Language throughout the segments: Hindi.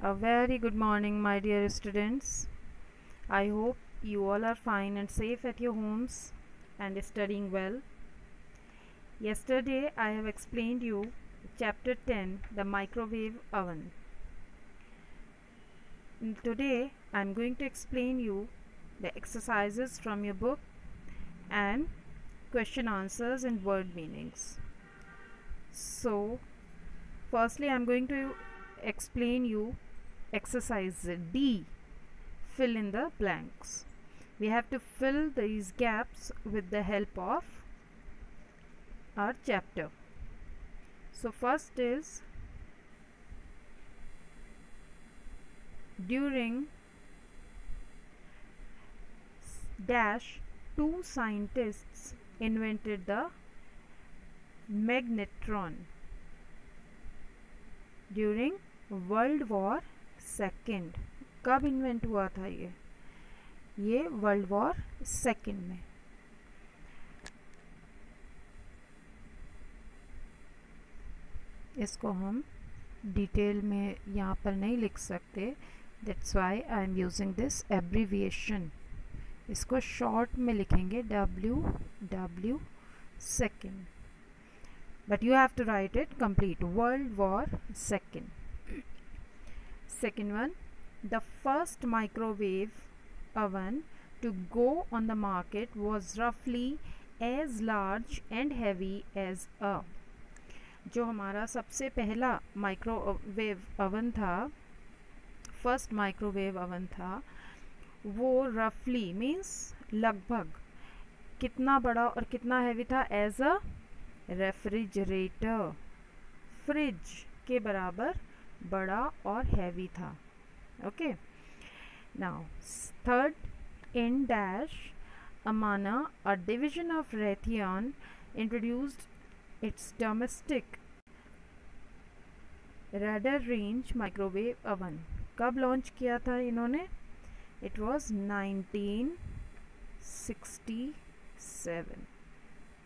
A very good morning, my dear students. I hope you all are fine and safe at your homes and studying well. Yesterday, I have explained you chapter 10, the microwave oven. Today, I am going to explain you the exercises from your book and question answers and word meanings. So, firstly, I am going to explain you exercise D, fill in the blanks. We have to fill these gaps with the help of our chapter. So first is, during dash, two scientists invented the magnetron. During world war second. कब इन्वेंट हुआ था ये वर्ल्ड वॉर सेकेंड में. इसको हम डिटेल में यहाँ पर नहीं लिख सकते, that's why I am using this abbreviation. इसको शॉर्ट में लिखेंगे WW second, but you have to write it complete. World War Second. Second one, the first microwave oven to go on the market was roughly as large and heavy as a. जो हमारा सबसे पहला माइक्रोवेव ओवन था, फर्स्ट माइक्रोवेव ओवन था, वो रफली मीन्स लगभग कितना बड़ा और कितना हैवी था? एज अ रेफ्रिजरेटर, फ्रिज के बराबर बड़ा और हैवी था. Okay, now third, in dash Amana, a division of Raytheon, introduced its domestic radar range microwave oven. कब लॉन्च किया था इन्होंने? It was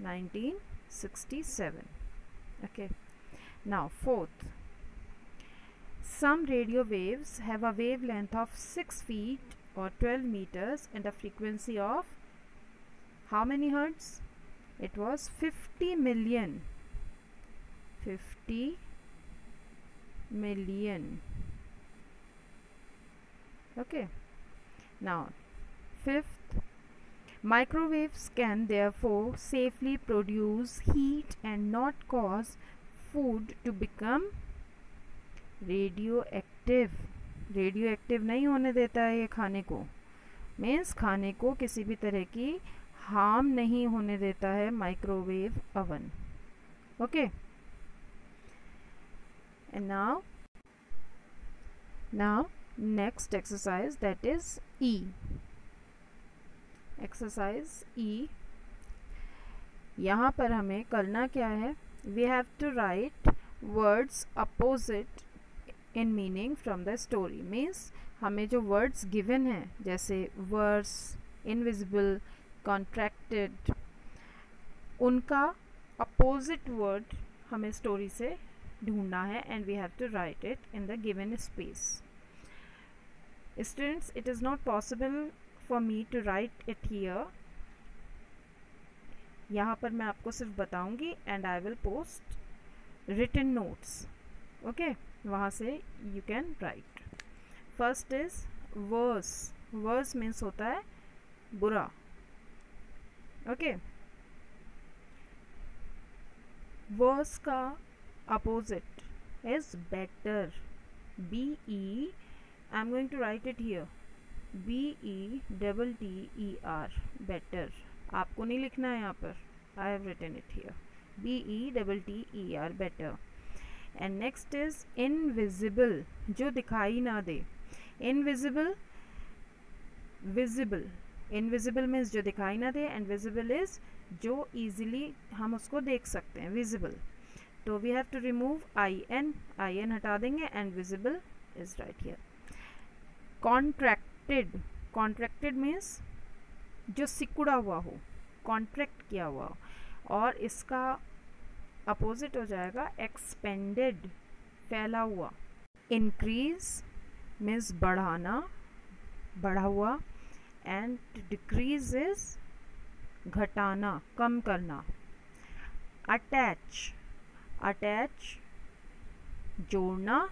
1967. Okay, now fourth, some radio waves have a wavelength of 6 feet or 12 meters and a frequency of how many hertz? It was 50 million. Okay, now fifth, microwaves can therefore safely produce heat and not cause food to become radioactive. Radioactive नहीं होने देता है ये खाने को, मीन्स खाने को किसी भी तरह की हार्म नहीं होने देता है microwave oven. Okay, and now next exercise, that is E. Exercise E. यहाँ पर हमें करना क्या है? We have to write words opposite in meaning from the story. Means हमें जो वर्ड्स गिवन हैं, जैसे वर्स, इनविजिबल, कॉन्ट्रैक्टेड, उनका अपोजिट वर्ड हमें स्टोरी से ढूंढना है, and we have to write it in the given space. Students, it is not possible for me to write it here. यहाँ पर मैं आपको सिर्फ बताऊंगी and I will post written notes. Okay, वहाँ से you can write. First is worse. Worse means होता है बुरा. Okay, worse का opposite is better. BE, I'm going to write it here, BETTER, better. आपको नहीं लिखना है यहाँ पर, I have written it here, BETTER, better. And next is invisible, जो दिखाई ना दे. Invisible, visible. Invisible means जो दिखाई ना दे, and visible is जो easily हम उसको देख सकते हैं, visible. तो we have to remove IN हटा देंगे, and visible is right here. Contracted means जो सिकुड़ा हुआ हो, कॉन्ट्रैक्ट किया हुआ हो, और इसका अपोजिट हो जाएगा एक्सपेंडेड, फैला हुआ. इंक्रीज मीन्स बढ़ाना, बढ़ा हुआ, एंड डिक्रीज इज घटाना, कम करना. अटैच, अटैच जोड़ना,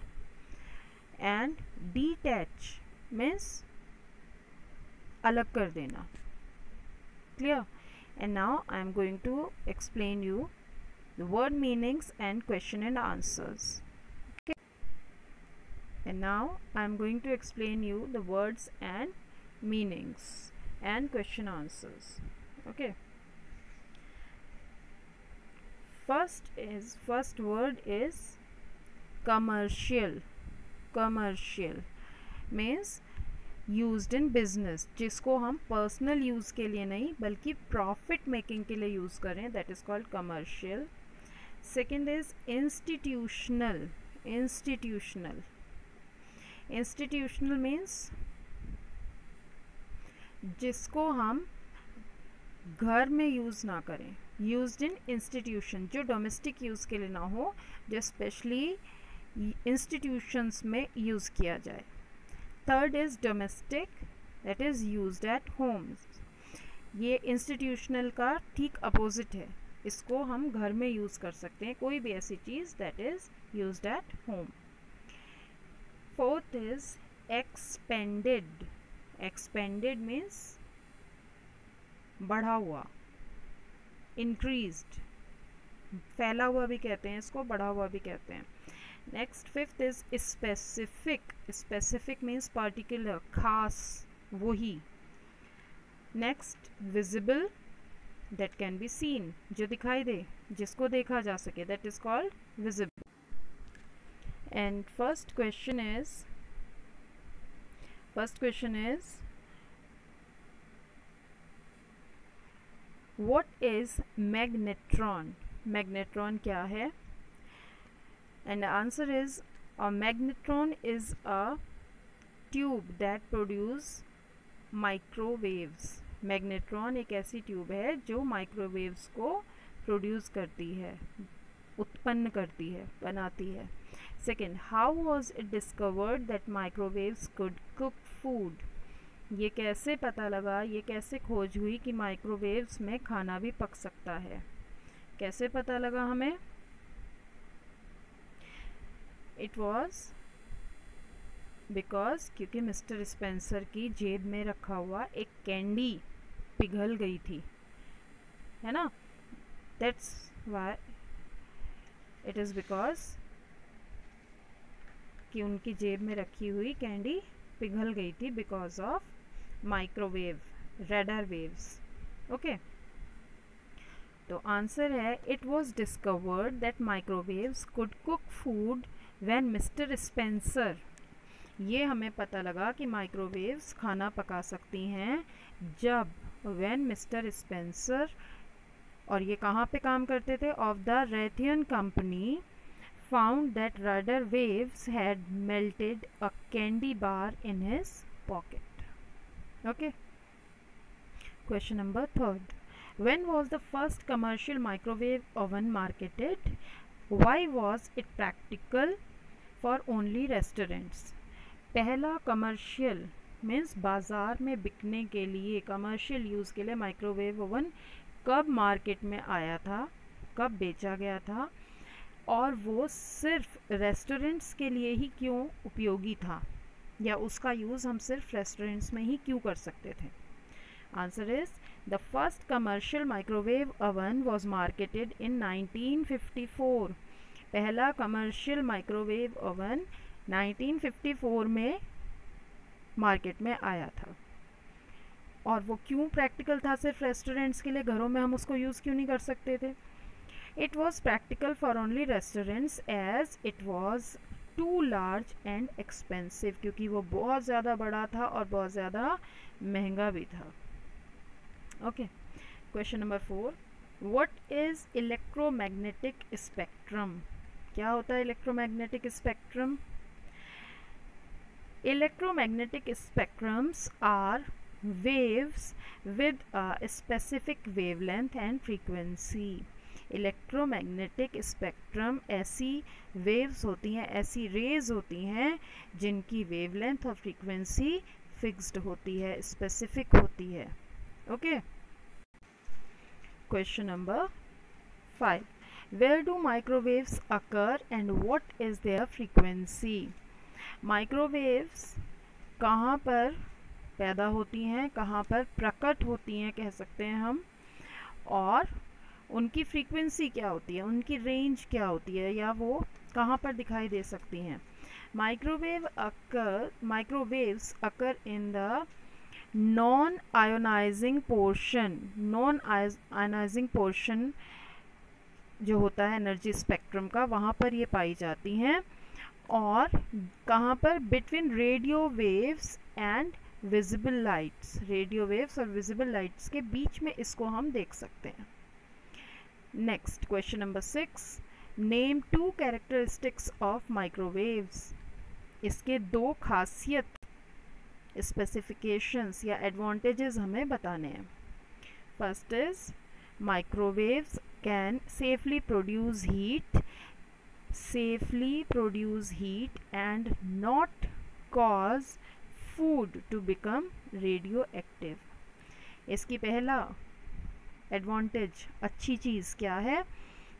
एंड डिटैच मीन्स अलग कर देना. Clear? And now I am going to explain you the word meanings and question and answers. Okay. And now I am going to explain you the words and meanings and question answers. Okay. First word is commercial. Commercial means used in business, जिसको हम पर्सनल यूज़ के लिए नहीं बल्कि प्रॉफिट मेकिंग के लिए यूज़ करें, that is called commercial. Second is institutional. Institutional, institutional means जिसको हम घर में यूज़ ना करें, यूज्ड इन इंस्टीट्यूशन, जो डोमेस्टिक यूज़ के लिए ना हो, जो स्पेशली इंस्टीट्यूशंस में यूज़ किया जाए. Third is domestic, that is used eight Holmes. ये इंस्टीट्यूशनल का ठीक अपोजिट है, इसको हम घर में यूज़ कर सकते हैं, कोई भी ऐसी चीज़ that is used at home. Fourth is expanded. Expanded means बढ़ा हुआ, इंक्रीज्ड, फैला हुआ भी कहते हैं इसको, बढ़ा हुआ भी कहते हैं. Next fifth is specific. Specific means particular, खास, वही. Next visible, that can be seen, जो दिखाई दे, जिसको देखा जा सके, that is called visible. And first question is what is magnetron. Magnetron क्या है? And the answer is a magnetron is a tube that produce microwaves. Magnetron एक ऐसी ट्यूब है जो माइक्रोवेव्स को प्रोड्यूस करती है, उत्पन्न करती है, बनाती है. Second, how was it discovered that microwaves could cook food. ये कैसे पता लगा, ये कैसे खोज हुई कि माइक्रोवेव्स में खाना भी पक सकता है? कैसे पता लगा हमें? इट वॉज बिकॉज क्योंकि मिस्टर स्पेंसर की जेब में रखा हुआ एक कैंडी पिघल गई थी, है ना. That's why it is because कि उनकी जेब में रखी हुई कैंडी पिघल गई थी because of microwave, radar waves. Okay, तो आंसर है it was discovered that microwaves could cook food when mister Spencer. ये हमें पता लगा कि माइक्रोवेव्स खाना पका सकती हैं जब व्हेन मिस्टर स्पेंसर, और ये कहाँ पे काम करते थे, of the Raytheon company, found that radar waves had melted a candy bar in his pocket. Okay, question number third. When was the first commercial microwave oven marketed? Why was it practical for only restaurants? पहला कमर्शियल मीन्स बाज़ार में बिकने के लिए, कमर्शियल यूज़ के लिए माइक्रोवेव ओवन कब मार्केट में आया था, कब बेचा गया था, और वो सिर्फ रेस्टोरेंट्स के लिए ही क्यों उपयोगी था, या उसका यूज़ हम सिर्फ रेस्टोरेंट्स में ही क्यों कर सकते थे? Answer is the first commercial microwave oven was marketed in 1954. पहला कमर्शियल माइक्रोवेव ओवन 1954 में मार्केट में आया था. और वो क्यों प्रैक्टिकल था सिर्फ रेस्टोरेंट्स के लिए, घरों में हम उसको यूज़ क्यों नहीं कर सकते थे? It was practical for only restaurants as it was too large and expensive, क्योंकि वो बहुत ज़्यादा बड़ा था और बहुत ज़्यादा महंगा भी था. Okay, question number 4. What is electromagnetic spectrum. क्या होता है electromagnetic spectrum? Electromagnetic spectrums are waves with a specific wavelength and frequency. Electromagnetic spectrum ऐसी वेव्स होती हैं, ऐसी रेज होती हैं जिनकी वेवलेंथ और फ्रीक्वेंसी फिक्स्ड होती है, स्पेसिफिक होती है. Okay. Question number 5. Where do microwaves occur and what is their frequency? Microwaves कहाँ पर पैदा होती हैं, कहाँ पर प्रकट होती हैं कह सकते हैं हम, और उनकी फ्रीक्वेंसी क्या होती है, उनकी रेंज क्या होती है, या वो कहाँ पर दिखाई दे सकती हैं. Microwaves occur in the non ionizing portion जो होता है एनर्जी स्पेक्ट्रम का, वहाँ पर ये पाई जाती हैं. और कहाँ पर? Between radio waves and visible lights. Radio waves और विजिबल लाइट्स के बीच में इसको हम देख सकते हैं. Next question number 6. Name 2 characteristics of microwaves. इसके 2 खासियत, स्पेसिफिकेशंस या एडवांटेजेस हमें बताने हैं. First is microwaves can safely produce heat and not cause food to become radioactive. इसकी पहला एडवांटेज, अच्छी चीज़ क्या है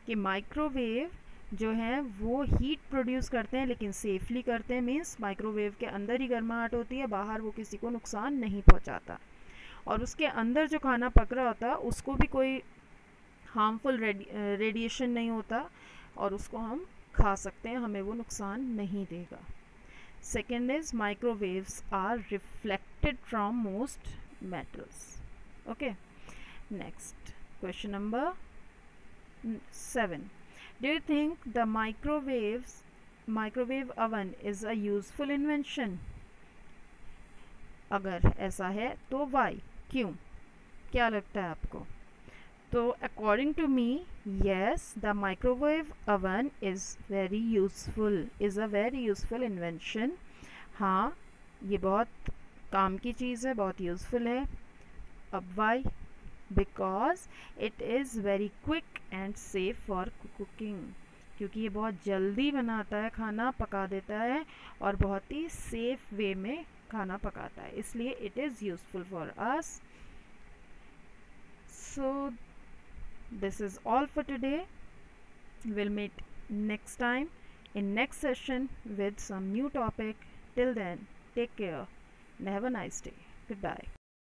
कि माइक्रोवेव जो है वो हीट प्रोड्यूस करते हैं लेकिन सेफली करते हैं. मीन्स माइक्रोवेव के अंदर ही गर्माहट होती है, बाहर वो किसी को नुकसान नहीं पहुंचाता. और उसके अंदर जो खाना पक रहा होता है उसको भी कोई हार्मफुल रेडिएशन नहीं होता और उसको हम खा सकते हैं, हमें वो नुकसान नहीं देगा. Second is microwaves are reflected from most metals. Okay. Next question number 7. Do you think the microwave oven is a useful invention? अगर ऐसा है तो वाई, क्यों, क्या लगता है आपको? तो according to me, yes, the microwave oven is a very useful invention. हाँ, ये बहुत काम की चीज़ है, बहुत यूज़फुल है. अब why? Because it is very quick and safe for cooking. क्योंकि ये बहुत जल्दी बनाता है, खाना पका देता है और बहुत ही सेफ वे में खाना पकाता है, इसलिए it is useful for us. So this is all for today. We'll meet next time in next session with some new topic. Till then, take care and have a nice day. Goodbye.